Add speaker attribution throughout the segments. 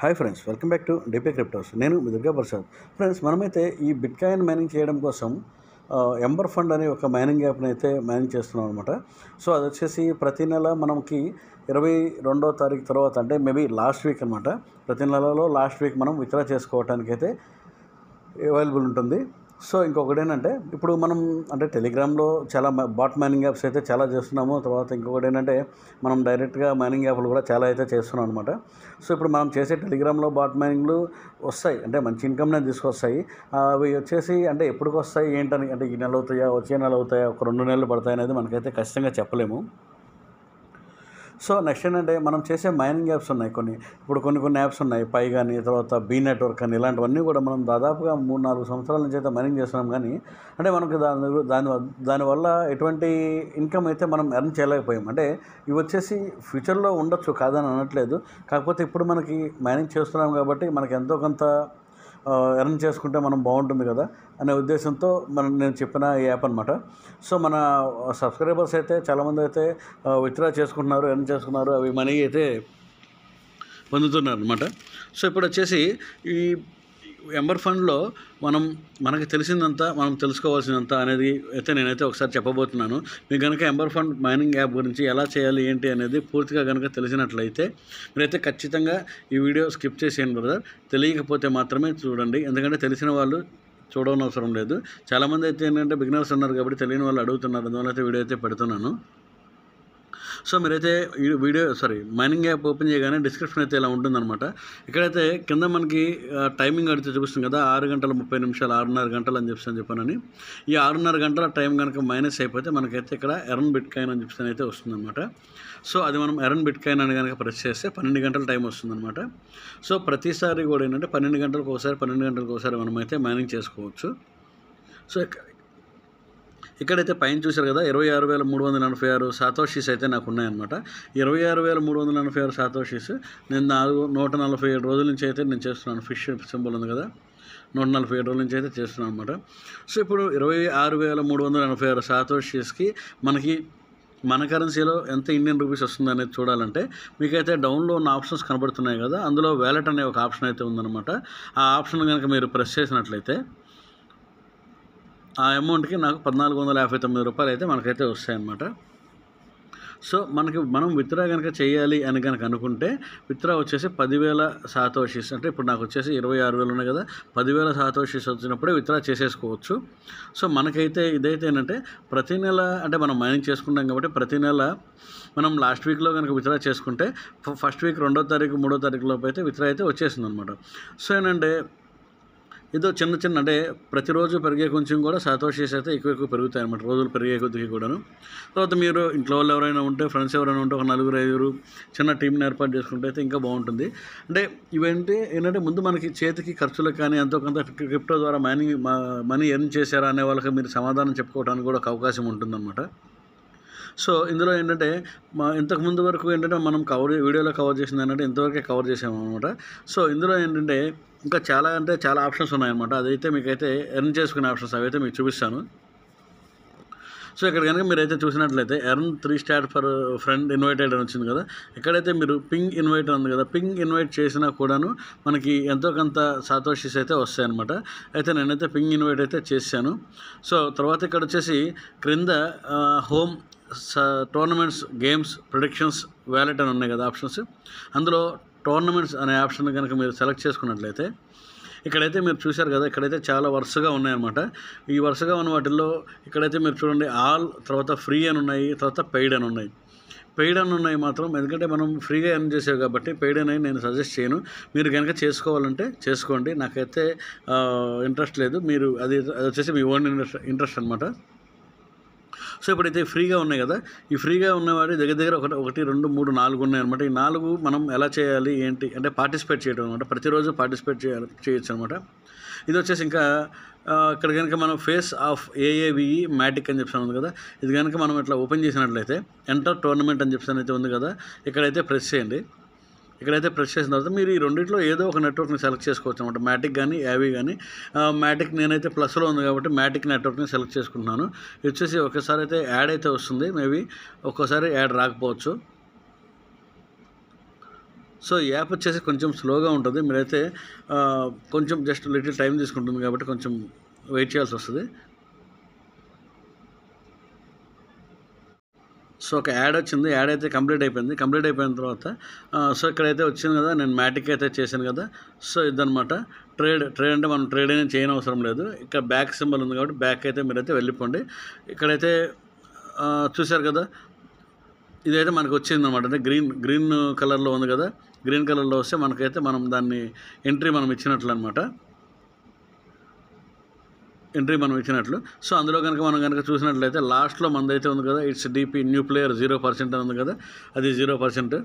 Speaker 1: Hi friends, welcome back to డిపే cryptos. నేను మీ దుర్గా ప్రసాద్. ఫ్రెండ్స్, మనమైతే ఈ బిట్కాయిన్ మైనింగ్ చేయడం కోసం ఎంబర్ ఫండ్ అనే ఒక మైనింగ్ యాప్ని అయితే మైనింగ్ చేస్తున్నాం అనమాట. సో అది వచ్చేసి ప్రతి నెల మనకి 22వ తారీఖు తర్వాత, అంటే మేబీ లాస్ట్ వీక్ అనమాట, ప్రతి నెలలో లాస్ట్ వీక్ మనం విత్డ్రా చేసుకోవడానికి అయితే అవైలబుల్ ఉంటుంది. సో ఇంకొకటి ఏంటంటే, ఇప్పుడు మనం అంటే టెలిగ్రామ్లో చాలా బాట్ మైనింగ్ యాప్స్ అయితే చాలా చేస్తున్నాము. తర్వాత ఇంకొకటి ఏంటంటే, మనం డైరెక్ట్గా మైనింగ్ యాప్లు కూడా చాలా అయితే చేస్తున్నాం అనమాట. సో ఇప్పుడు మనం చేసే టెలిగ్రామ్లో బాట్ మైనింగ్లు వస్తాయి, అంటే మంచి ఇన్కమ్నే తీసుకొస్తాయి. అవి వచ్చేసి అంటే ఎప్పటికి వస్తాయి ఏంటని, అంటే ఈ నెల అవుతాయా, వచ్చే నెల అవుతాయా, ఒక 2 నెలలు పడతాయి అనేది మనకైతే ఖచ్చితంగా చెప్పలేము. సో నెక్స్ట్ ఏంటంటే, మనం చేసే మైనింగ్ యాప్స్ ఉన్నాయి కొన్ని యాప్స్ ఉన్నాయి, పై కానీ, తర్వాత బీ నెట్వర్క్ అని, ఇలాంటివన్నీ కూడా మనం దాదాపుగా 3-4 సంవత్సరాల నుంచి అయితే మైనింగ్ చేస్తున్నాం. కానీ అంటే మనకు దానివల్ల ఎటువంటి ఇన్కమ్ అయితే మనం ఎర్న్ చేయలేకపోయాం. అంటే ఇవి వచ్చేసి ఫ్యూచర్లో ఉండొచ్చు, కాదని అనట్లేదు. కాకపోతే ఇప్పుడు మనకి మైనింగ్ చేస్తున్నాం కాబట్టి మనకి ఎంతో కొంత ఎర్న్ చేసుకుంటే మనం బాగుంటుంది కదా అనే ఉద్దేశంతో నేను చెప్పిన ఈ యాప్ అనమాట. సో మన సబ్స్క్రైబర్స్ అయితే చాలామంది అయితే విత్డ్రా చేసుకుంటున్నారు, ఎర్న్ చేసుకున్నారు, అవి మనీ అయితే పొందుతున్నారు అనమాట. సో ఇప్పుడు వచ్చేసి ఈ ఎంబర్ ఫండ్లో మనకి తెలిసిందంతా, మనం తెలుసుకోవాల్సినంత అనేది అయితే నేనైతే ఒకసారి చెప్పబోతున్నాను. మీకు కనుక ఎంబర్ ఫండ్ మైనింగ్ యాప్ గురించి ఎలా చేయాలి ఏంటి అనేది పూర్తిగా కనుక తెలిసినట్లయితే మీరైతే ఖచ్చితంగా ఈ వీడియో స్కిప్ చేసేయండి బ్రదర్. తెలియకపోతే మాత్రమే చూడండి, ఎందుకంటే తెలిసిన వాళ్ళు చూడనవసరం లేదు. చాలామంది అయితే ఏంటంటే బిగినర్స్ ఉన్నారు కాబట్టి తెలియని వాళ్ళు అడుగుతున్నారు, అందువల్ల అయితే వీడియో అయితే పెడుతున్నాను. సో మీరైతే ఈ మైనింగ్ యాప్ ఓపెన్ చేయగానే డిస్క్రిప్షన్ అయితే ఇలా ఉంటుందన్నమాట. ఇక్కడైతే కింద మనకి టైమింగ్ అడిగితే చూపిస్తుంది కదా, 6 గంటల 30 నిమిషాలు, 6:30 గంటలు అని చెప్పానని. ఈ 6:30 గంటల టైం కనుక మైనస్ అయిపోతే మనకైతే ఇక్కడ ఎర్న్ బిట్కాయిన్ అని చెప్పి అయితే వస్తుందన్నమాట. సో అది మనం ఎర్న్ బిట్కాయిన్ అని కనుక ప్రెస్ చేస్తే 12 గంటల టైం వస్తుందన్నమాట. సో ప్రతిసారి కూడా ఏంటంటే 12 గంటలకు ఒకసారి మనమైతే మైనింగ్ చేసుకోవచ్చు. సో ఇక్కడైతే పైన చూశారు కదా, 26,346 సాతోషీస్ అయితే నాకు ఉన్నాయన్నమాట. 26,346 సాతోషీస్ నేను 147 రోజుల నుంచి అయితే నేను చేస్తున్నాను. ఫిష్ సింబల్ ఉంది కదా, 147 రోజుల నుంచి అయితే చేస్తున్నాను అనమాట. సో ఇప్పుడు 26,346 సాతోషీస్కి మనకి మన కరెన్సీలో ఎంత ఇండియన్ రూపీస్ వస్తుంది అనేది చూడాలంటే మీకైతే డౌన్లో ఉన్న ఆప్షన్స్ కనబడుతున్నాయి కదా, అందులో వ్యాలెట్ అనే ఒక ఆప్షన్ అయితే ఉందన్నమాట. ఆ ఆప్షన్ కనుక మీరు ప్రెస్ చేసినట్లయితే ఆ అమౌంట్కి నాకు 1,459 రూపాయలు అయితే మనకైతే వస్తాయన్నమాట. సో మనం విత్డ్రా కనుక చేయాలి అని కనుక అనుకుంటే విత్డ్రా వచ్చేసి 10,000 సాతోషీస్, అంటే ఇప్పుడు నాకు వచ్చేసి 26,000 ఉన్నాయి కదా, 10,000 సాతోషీస్ వచ్చినప్పుడే విత్డ్రా చేసేసుకోవచ్చు. సో మనకైతే ఇదైతే ఏంటంటే ప్రతి నెల, అంటే మనం మైనింగ్ చేసుకుంటాం కాబట్టి ప్రతి నెల మనం లాస్ట్ వీక్లో కనుక విత్డ్రా చేసుకుంటే ఫస్ట్ వీక్ 2వ తారీఖు 3వ తారీఖు లోపు అయితే విత్డ్రా అయితే వచ్చేస్తుంది అనమాట. సో ఏంటంటే ఏదో చిన్న అంటే ప్రతిరోజు పెరిగే కొంచెం కూడా సాతోషీస్ అయితే ఎక్కువ పెరుగుతాయి అన్నమాట, రోజులు పెరిగే కొద్దిగా కూడాను. తర్వాత మీరు ఇంట్లో వాళ్ళు ఎవరైనా ఉంటే, ఫ్రెండ్స్ ఎవరైనా ఉంటే, ఒక 4-5 చిన్న టీంని ఏర్పాటు చేసుకుంటే అయితే ఇంకా బాగుంటుంది. అంటే ఏంటంటే ముందు మనకి చేతికి ఖర్చులకు కానీ ఎంతో కొంత క్రిప్టో ద్వారా మనీ ఎర్న్ చేశారా అనే వాళ్ళకి మీరు సమాధానం చెప్పుకోవడానికి కూడా ఒక అవకాశం ఉంటుందన్నమాట. సో ఇందులో ఏంటంటే ఇంతకుముందు వరకు ఏంటంటే మనం వీడియోలో కవర్ చేసింది ఏంటంటే ఇంతవరకే కవర్ చేసాము అనమాట. సో ఇందులో ఏంటంటే ఇంకా చాలా ఆప్షన్స్ ఉన్నాయన్నమాట. అదైతే మీకైతే ఎర్న్ చేసుకునే ఆప్షన్స్ అవైతే మీకు చూపిస్తాను. సో ఇక్కడ కనుక మీరైతే చూసినట్లయితే earn 3 star for friend invited అని వచ్చింది కదా, ఇక్కడైతే మీరు పింగ్ ఇన్వైట్ ఉంది కదా, పింగ్ ఇన్వైట్ చేసినా కూడాను మనకి ఎంతో కొంత సాతోషీస్ అయితే వస్తాయన్నమాట. అయితే నేనైతే పింగ్ ఇన్వైట్ అయితే చేశాను. సో తర్వాత ఇక్కడ వచ్చేసి క్రింద home tournaments, games, predictions, wallet అని ఉన్నాయి కదా ఆప్షన్స్. అందులో టోర్నమెంట్స్ అనే ఆప్షన్ కనుక మీరు సెలెక్ట్ చేసుకున్నట్లయితే ఇక్కడైతే మీరు చూశారు కదా, ఇక్కడైతే చాలా వరుసగా ఉన్నాయన్నమాట. ఈ వరుసగా ఉన్న వాటిల్లో ఇక్కడైతే మీరు చూడండి ఆల్, తర్వాత ఫ్రీ అని ఉన్నాయి, తర్వాత పెయిడ్ అని ఉన్నాయి. పెయిడ్ అని ఉన్నాయి మాత్రం, ఎందుకంటే మనం ఫ్రీగా ఎర్న్ చేసేవి కాబట్టి పెయిడ్ అని నేను సజెస్ట్ చేయను. మీరు కనుక చేసుకోవాలంటే చేసుకోండి, నాకైతే ఇంట్రెస్ట్ లేదు. మీరు అది వచ్చేసి మీ ఓన్ ఇంట్రెస్ట్ అనమాట. సో ఇప్పుడైతే ఫ్రీగా ఉన్నాయి కదా, ఈ ఫ్రీగా ఉన్నవాడి దగ్గర 1, 2, 3, 4 ఉన్నాయన్నమాట. ఈ 4 మనం ఎలా చేయాలి ఏంటి అంటే పార్టిసిపేట్ చేయడం అనమాట. ప్రతిరోజు పార్టిసిపేట్ చేయొచ్చు అనమాట. ఇది వచ్చేసి ఇంకా ఇక్కడ కనుక మనం ఫేస్ ఆఫ్ AAVE మ్యాటిక్ అని చెప్పాను కదా, ఇది కనుక మనం ఇట్లా ఓపెన్ చేసినట్లయితే ఎంటర్ టోర్నమెంట్ అని చెప్పాను అయితే ఉంది కదా, ఇక్కడైతే ప్రెస్ చేయండి. ఇక్కడైతే ప్రెస్ చేసిన తర్వాత మీరు ఈ రెండింటిలో ఏదో ఒక నెట్వర్క్ని సెలెక్ట్ చేసుకోవచ్చు అనమాట, మ్యాటిక్ కానీ యావీ కానీ. మ్యాటిక్ నేనైతే ప్లస్లో ఉంది కాబట్టి మ్యాటిక్ నెట్వర్క్ని సెలెక్ట్ చేసుకుంటున్నాను. ఇది వచ్చేసి ఒకసారి అయితే యాడ్ అయితే వస్తుంది, మేబీ ఒక్కోసారి యాడ్ రాకపోవచ్చు. సో ఈ యాప్ వచ్చేసి కొంచెం స్లోగా ఉంటుంది, మీరైతే కొంచెం జస్ట్ లిటిల్ టైం తీసుకుంటుంది కాబట్టి కొంచెం వెయిట్ చేయాల్సి వస్తుంది. సో ఒక యాడ్ వచ్చింది, యాడ్ అయితే కంప్లీట్ అయిపోయింది. కంప్లీట్ అయిపోయిన తర్వాత సో ఇక్కడైతే వచ్చింది కదా, నేను మ్యాటిక్ అయితే చేశాను కదా. సో ఇదనమాట ట్రేడ్ అంటే మనం ట్రేడ్ అనేది చేయని అవసరం లేదు. ఇక్కడ బ్యాక్ సింబల్ ఉంది కాబట్టి బ్యాక్ అయితే మీరైతే వెళ్ళిపోండి. ఇక్కడైతే చూశారు కదా, ఇదైతే మనకు వచ్చింది అనమాట. అంటే గ్రీన్ కలర్లో ఉంది కదా, గ్రీన్ కలర్లో వస్తే మనకైతే మనం దాన్ని ఎంట్రీ మనం ఇచ్చినట్లు అనమాట, ఎంట్రీ మనం ఇచ్చినట్లు. సో అందులో కనుక చూసినట్లయితే లాస్ట్లో మనదైతే ఉంది కదా, ఇట్స్ డిపి న్యూ ప్లేయర్ 0% అని ఉంది కదా, అది 0%.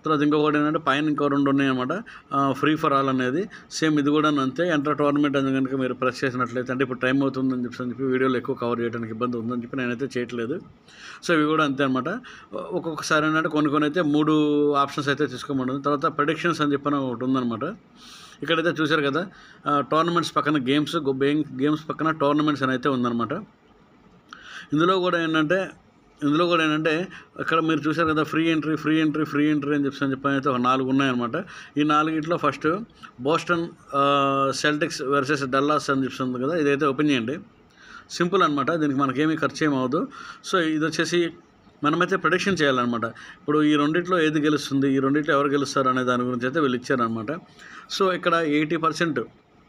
Speaker 1: తర్వాత ఇంకొకటి ఏంటంటే పైన ఇంకో 2 ఉన్నాయన్నమాట, ఫ్రీ ఫర్ ఆల్ అనేది. సేమ్ ఇది కూడా అంతే, ఎంటర్ టోర్నమెంట్ అని కనుక మీరు ప్రెస్ చేసినట్లయితే, అంటే ఇప్పుడు టైం అవుతుందని చెప్పి వీడియోలో ఎక్కువ కవర్ చేయడానికి ఇబ్బంది ఉందని చెప్పి నేనైతే చేయట్లేదు. సో ఇవి కూడా అంతే అనమాట. ఒక్కొక్కసారి ఏంటంటే కొన్ని అయితే 3 ఆప్షన్స్ అయితే తీసుకోమంటుంది. తర్వాత ప్రెడిక్షన్స్ అని చెప్పిన ఒకటి ఉందన్నమాట. ఇక్కడైతే చూశారు కదా, టోర్నమెంట్స్ పక్కన గేమ్స్ పక్కన టోర్నమెంట్స్ అని అయితే ఉందన్నమాట. ఇందులో కూడా ఏంటంటే ఇక్కడ మీరు చూశారు కదా, ఫ్రీ ఎంట్రీ అని చెప్పి అయితే ఒక 4 ఉన్నాయన్నమాట. ఈ 4 first Boston Celtics versus Dallas అని చెప్తుంది కదా, ఇదైతే ఓపెన్ చేయండి. సింపుల్ అనమాట, దీనికి మనకేమీ ఖర్చు ఏమి అవ్వదు. సో ఇది వచ్చేసి మనమైతే ప్రెడిక్షన్ చేయాలన్నమాట. ఇప్పుడు ఈ రెండిట్లో ఏది గెలుస్తుంది, ఈ రెండిట్లో ఎవరు గెలుస్తారు అనే దాని గురించి అయితే వీళ్ళు ఇచ్చారనమాట. సో ఇక్కడ 80%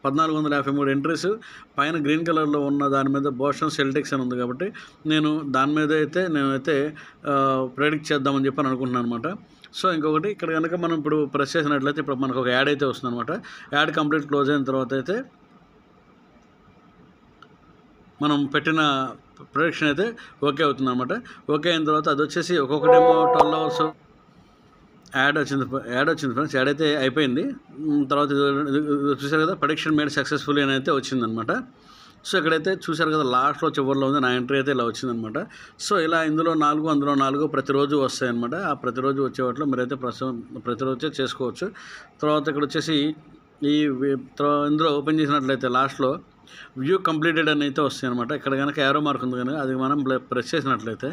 Speaker 1: 1453 ఎంట్రీస్ పైన గ్రీన్ కలర్లో ఉన్న దాని మీద బోస్టన్ సెల్టిక్స్ అని ఉంది కాబట్టి నేను దాని మీద అయితే ప్రెడిక్ట్ చేద్దామని చెప్పి అనుకుంటున్నాను అనమాట. సో ఇంకొకటి ఇక్కడ కనుక మనం ఇప్పుడు ప్రెస్ చేసినట్లయితే ఇప్పుడు మనకు ఒక యాడ్ అయితే వస్తుంది అనమాట. యాడ్ కంప్లీట్ క్లోజ్ అయిన తర్వాత అయితే మనం పెట్టిన ప్రొడక్షన్ అయితే ఓకే అవుతుంది అనమాట. ఓకే అయిన తర్వాత అది వచ్చేసి ఒక్కొక్కటేమో 12 అవర్స్ యాడ్ వచ్చింది ఫ్రెండ్స్. యాడ్ అయితే అయిపోయింది. తర్వాత చూసారు కదా, ప్రొడక్షన్ మేడ్ సక్సెస్ఫుల్లీ అని అయితే వచ్చిందనమాట. సో ఇక్కడైతే చూసారు కదా, లాస్ట్లో చివరిలో ఉంది నా ఎంట్రీ అయితే ఇలా వచ్చిందనమాట. సో ఇలా ఇందులో 4 అందులో 4 ప్రతిరోజు వస్తాయన్నమాట. ఆ ప్రతిరోజు వచ్చే వాటిలో మీరైతే ప్రతిరోజు చేసుకోవచ్చు. తర్వాత ఇక్కడ వచ్చేసి ఇందులో ఓపెన్ చేసినట్లయితే లాస్ట్లో వ్యూ కంప్లీటెడ్ అని అయితే వస్తాయి అనమాట. ఇక్కడ కనుక యారో మార్క్ ఉంది కనుక అది మనం ప్రెస్ చేసినట్లయితే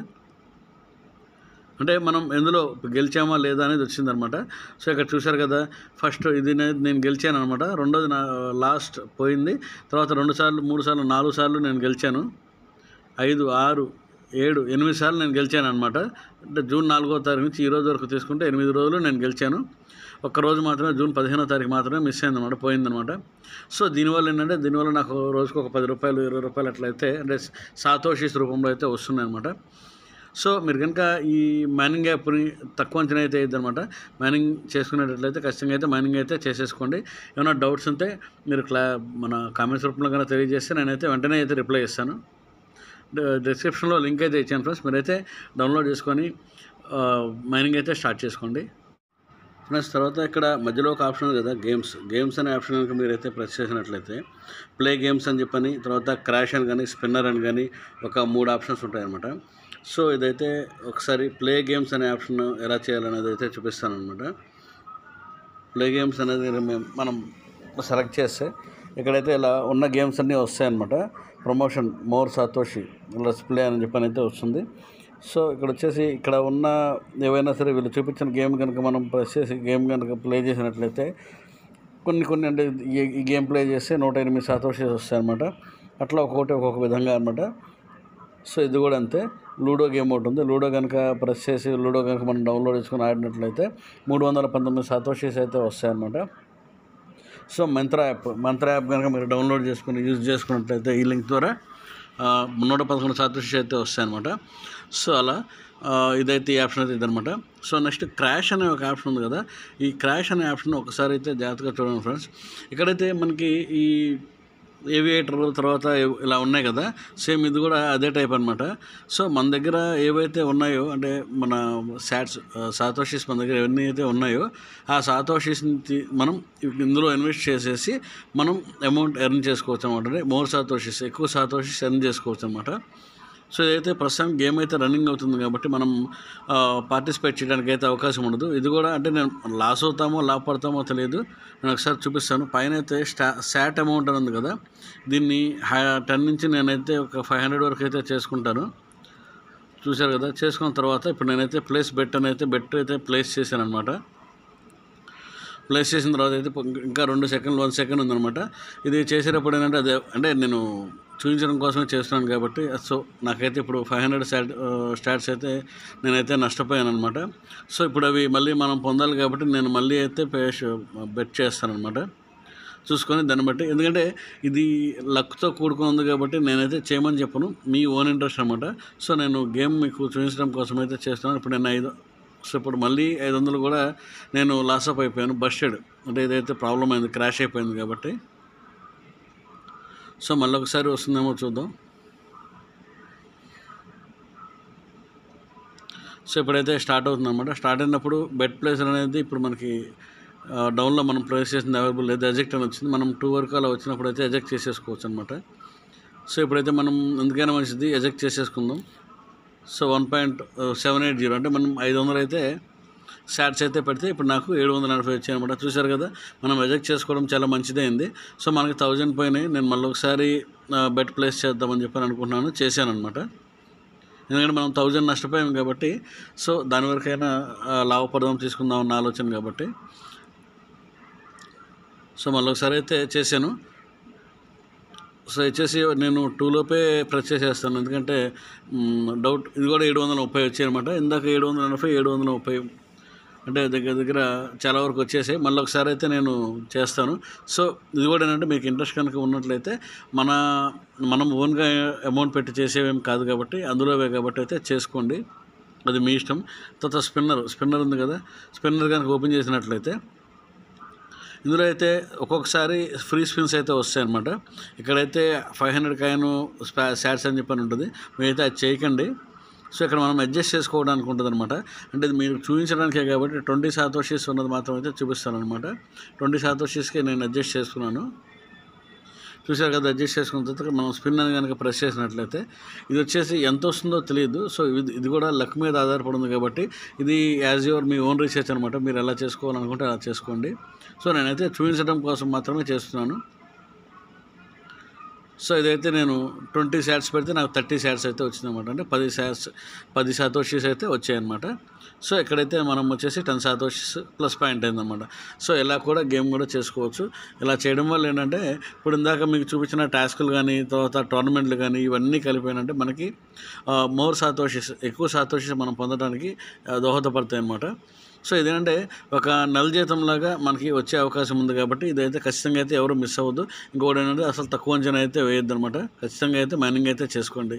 Speaker 1: అంటే మనం ఎందులో గెలిచామా లేదా అనేది వచ్చిందనమాట. సో ఇక్కడ చూశారు కదా, ఫస్ట్ ఇది నేను గెలిచాను అనమాట. రెండోది లాస్ట్ పోయింది. తర్వాత 2 సార్లు 3 సార్లు 4 సార్లు నేను గెలిచాను. 5 6 7 8 సార్లు నేను గెలిచాను అనమాట. అంటే జూన్ 4వ తారీఖు నుంచి ఈ రోజు వరకు తీసుకుంటే 8 రోజులు నేను గెలిచాను. ఒక్కరోజు మాత్రమే జూన్ 15వ తారీఖు మాత్రమే మిస్ అయిందనమాట, పోయిందనమాట. సో దీనివల్ల నాకు రోజుకు ఒక 10 రూపాయలు 20 రూపాయలు అట్లయితే అంటే సాతోషీస్ రూపంలో అయితే వస్తున్నాయి అనమాట. సో మీరు కనుక ఈ మైనింగ్ యాప్ని తక్కువ అంచనా అయితే అయ్యిద్దనమాట. మైనింగ్ చేసుకునేటట్లయితే ఖచ్చితంగా అయితే మైనింగ్ అయితే చేసేసుకోండి. ఏమైనా డౌట్స్ ఉంటే మీరు మన కామెంట్స్ రూపంలో కన్నా తెలియజేస్తే నేనైతే వెంటనే అయితే రిప్లై చేస్తాను. డిస్క్రిప్షన్లో లింక్ అయితే ఇచ్చాను ఫ్రెండ్స్, మీరైతే డౌన్లోడ్ చేసుకొని మైనింగ్ అయితే స్టార్ట్ చేసుకోండి ఫ్రెండ్స్. తర్వాత ఇక్కడ మధ్యలో ఒక ఆప్షన్ ఉంది కదా, గేమ్స్ అనే ఆప్షన్ కనుక మీరైతే ప్రెస్ చేసినట్లయితే ప్లే గేమ్స్ అని చెప్పని, తర్వాత క్రాష్ అని కానీ స్పిన్నర్ అని కానీ ఒక 3 ఆప్షన్స్ ఉంటాయన్నమాట. సో ఇదైతే ఒకసారి ప్లే గేమ్స్ అనే ఆప్షన్ ఎలా చేయాలనేది అయితే చూపిస్తాను అనమాట. ప్లే గేమ్స్ అనేది మనం సెలెక్ట్ చేస్తే ఇక్కడైతే ఇలా ఉన్న గేమ్స్ అన్నీ వస్తాయన్నమాట. Promotion more Satoshi let's play అని చెప్పని అయితే వస్తుంది. సో ఇక్కడ వచ్చేసి ఇక్కడ ఉన్న ఏవైనా సరే వీళ్ళు చూపించిన గేమ్ కనుక మనం ప్రెస్ చేసి గేమ్ కనుక ప్లే చేసినట్లయితే కొన్ని అంటే ఈ గేమ్ ప్లే చేస్తే 108 సాతోషీస్ వస్తాయన్నమాట. అట్లా ఒక్కొక్క విధంగా అనమాట. సో ఇది కూడా అంతే. లూడో గేమ్ ఒకటి ఉంది. లూడో కనుక ప్రెస్ చేసి లూడో కనుక మనం డౌన్లోడ్ చేసుకుని ఆడినట్లయితే 319 సాతోషీస్ అయితే వస్తాయన్నమాట. సో మంత్రా యాప్ కనుక మీరు డౌన్లోడ్ చేసుకుని యూజ్ చేసుకున్నట్లయితే ఈ లింక్ ద్వారా 111 సాతోషీస్ అయితే వస్తాయన్నమాట. సో అలా ఇదైతే ఈ ఆప్షన్ అయితే ఇదనమాట. సో నెక్స్ట్ క్రాష్ అనే ఒక ఆప్షన్ ఉంది కదా, ఈ క్రాష్ అనే ఆప్షన్ ఒకసారి అయితే జాగ్రత్తగా చూడండి ఫ్రెండ్స్. ఇక్కడైతే మనకి ఈ ఏవియేటర్ తర్వాత ఇలా ఉన్నాయి కదా, సేమ్ ఇది కూడా అదే టైప్ అనమాట. సో మన దగ్గర ఏవైతే ఉన్నాయో అంటే మన సాతోషీస్ మన దగ్గర ఎవరిని అయితే ఉన్నాయో ఆ సాతోషీస్ని మనం ఇందులో ఇన్వెస్ట్ చేసేసి మనం అమౌంట్ ఎర్న్ చేసుకోవచ్చు అనమాట. అంటే మోర్ సాతోషీస్, ఎక్కువ సాతోషీస్ ఎర్న్ చేసుకోవచ్చు అనమాట. సో ఇదైతే ప్రస్తుతం గేమ్ అయితే రన్నింగ్ అవుతుంది కాబట్టి మనం పార్టిసిపేట్ చేయడానికి అయితే అవకాశం ఉండదు. ఇది కూడా అంటే నేను లాస్ అవుతామో లాభపడతామో తెలియదు, నేను ఒకసారి చూపిస్తాను. పైన అయితే శాట్ అమౌంట్ అని ఉంది కదా, దీన్ని 10 నుంచి నేనైతే ఒక 500 వరకు అయితే చేసుకుంటాను. చూశారు కదా, చేసుకున్న తర్వాత ఇప్పుడు నేనైతే బెట్ అయితే ప్లేస్ చేశాను అనమాట. ప్లేస్ చేసిన తర్వాత అయితే ఇంకా 2 సెకండ్లు 1 సెకండ్ ఉందన్నమాట. ఇది చేసేటప్పుడు ఏంటంటే అదే అంటే నేను చూపించడం కోసమే చేస్తున్నాను కాబట్టి సో నాకైతే ఇప్పుడు 500 స్టాట్స్ అయితే నేనైతే నష్టపోయాను అనమాట. సో ఇప్పుడు అవి మళ్ళీ మనం పొందాలి కాబట్టి నేను మళ్ళీ అయితే బెట్ చేస్తాను అనమాట చూసుకొని దాన్ని బట్టి. ఎందుకంటే ఇది లక్తో కూడుకుని ఉంది కాబట్టి నేనైతే చేయమని చెప్పను, మీ ఓన్ ఇంట్రెస్ట్ అనమాట. సో నేను గేమ్ మీకు చూపించడం కోసం అయితే చేస్తున్నాను. ఇప్పుడు నేను సో ఇప్పుడు మళ్ళీ 500 కూడా నేను లాస్ అప్ అయిపోయాను, బస్టెడ్ అంటే ఇదైతే ప్రాబ్లం అయింది, క్రాష్ అయిపోయింది కాబట్టి. సో మళ్ళీ ఒకసారి వస్తుందేమో చూద్దాం. సో ఇప్పుడైతే స్టార్ట్ అవుతుంది అనమాట. స్టార్ట్ అయినప్పుడు బెట్ ప్లేస్ అనేది ఇప్పుడు మనకి డౌన్లో మనం ప్లేస్ చేసింది అవైలబుల్ లేదు, ఎజెక్ట్ అని వచ్చింది. మనం 2 వరకు అలా వచ్చినప్పుడు అయితే ఎజెక్ట్ చేసేసుకోవచ్చు అనమాట. సో ఇప్పుడైతే మనం ఎందుకైనా మంచిది ఎజెక్ట్ చేసేసుకుందాం. సో 1.780 అంటే మనం 500 అయితే స్టాట్స్ అయితే పెడితే ఇప్పుడు నాకు 740 వచ్చాయి అనమాట. చూశారు కదా, మనం ఎజెక్ట్ చేసుకోవడం చాలా మంచిదైంది. సో మనకి 1000 పోయినాయి. నేను మళ్ళీ ఒకసారి బెట్ ప్లేస్ చేద్దామని చెప్పి అనుకుంటున్నాను, చేశాను అనమాట. ఎందుకంటే మనం 1000 నష్టపోయాం కాబట్టి సో దాని వరకైనా లాభపడదాం తీసుకుందాం అన్న ఆలోచన కాబట్టి. సో మళ్ళీ ఒకసారి అయితే చేశాను. సో వచ్చేసి నేను 2 లోపే ప్రెస్ చేసేస్తాను, ఎందుకంటే డౌట్ ఇది కూడా 730 వచ్చాయి అనమాట. ఇందాక 780 730 అంటే దగ్గర చాలా వరకు వచ్చేసాయి. మళ్ళీ ఒకసారి అయితే నేను చేస్తాను. సో ఇది కూడా ఏంటంటే మీకు ఇంట్రెస్ట్ కనుక ఉన్నట్లయితే మనం ఓన్గా అమౌంట్ పెట్టి చేసేవేం కాదు కాబట్టి అందులోవే కాబట్టి అయితే చేసుకోండి, అది మీ ఇష్టం. తర్వాత స్పిన్నర్ ఉంది కదా, స్పిన్నర్ కనుక ఓపెన్ చేసినట్లయితే ఇందులో అయితే ఒక్కొక్కసారి ఫ్రీ స్పిన్స్ అయితే వస్తాయి అనమాట. ఇక్కడైతే 500 కాయిన్ స్టాట్స్ అని చెప్పని ఉంటుంది, మీరైతే అది చేయకండి. సో ఇక్కడ మనం అడ్జస్ట్ చేసుకోవడానికి ఉంటుంది అనమాట. అంటే ఇది మీరు చూపించడానికే కాబట్టి 20 శాతోషిస్ ఉన్నది మాత్రం అయితే చూపిస్తాను అనమాట. 20 శాతోషిస్కి నేను అడ్జస్ట్ చేసుకున్నాను. చూసారు కదా, అడ్జస్ట్ చేసుకున్న తర్వాత మనం స్పిన్ అని కనుక ప్రెస్ చేసినట్లయితే ఇది వచ్చేసి ఎంత వస్తుందో తెలియదు. సో ఇది కూడా లక్ మీద ఆధారపడి ఉంది కాబట్టి ఇది as your me own research అనమాట. మీరు ఎలా చేసుకోవాలనుకుంటే అలా చేసుకోండి. సో నేనైతే చూపించడం కోసం మాత్రమే చేస్తున్నాను. సో ఇదైతే నేను 20 శాట్స్ పెడితే నాకు 30 శాట్స్ అయితే వచ్చిందన్నమాట. అంటే 10 శాతోషిస్ అయితే వచ్చాయన్నమాట. సో ఇక్కడైతే మనం వచ్చేసి 10 శాతోషిస్ ప్లస్ పాయింట్ అయిందన్నమాట. సో ఇలా కూడా గేమ్ కూడా చేసుకోవచ్చు. ఇలా చేయడం వల్ల ఏంటంటే ఇప్పుడు ఇందాక మీకు చూపించిన టాస్కులు కానీ తర్వాత టోర్నమెంట్లు కానీ ఇవన్నీ కలిపోయినంటే మనకి మోర్ శాతోషిస్, ఎక్కువ శాతోషిస్ మనం పొందడానికి దోహదపడతాయి అన్నమాట. సో ఇదేంటంటే ఒక నెల జీతంలాగా మనకి వచ్చే అవకాశం ఉంది కాబట్టి ఇదైతే ఖచ్చితంగా అయితే ఎవరు మిస్ అవ్వద్దు. ఇంకొకటి ఏంటంటే అసలు తక్కువ అంచనా అయితే వేయొద్దు అనమాట. ఖచ్చితంగా అయితే మైనింగ్ అయితే చేసుకోండి.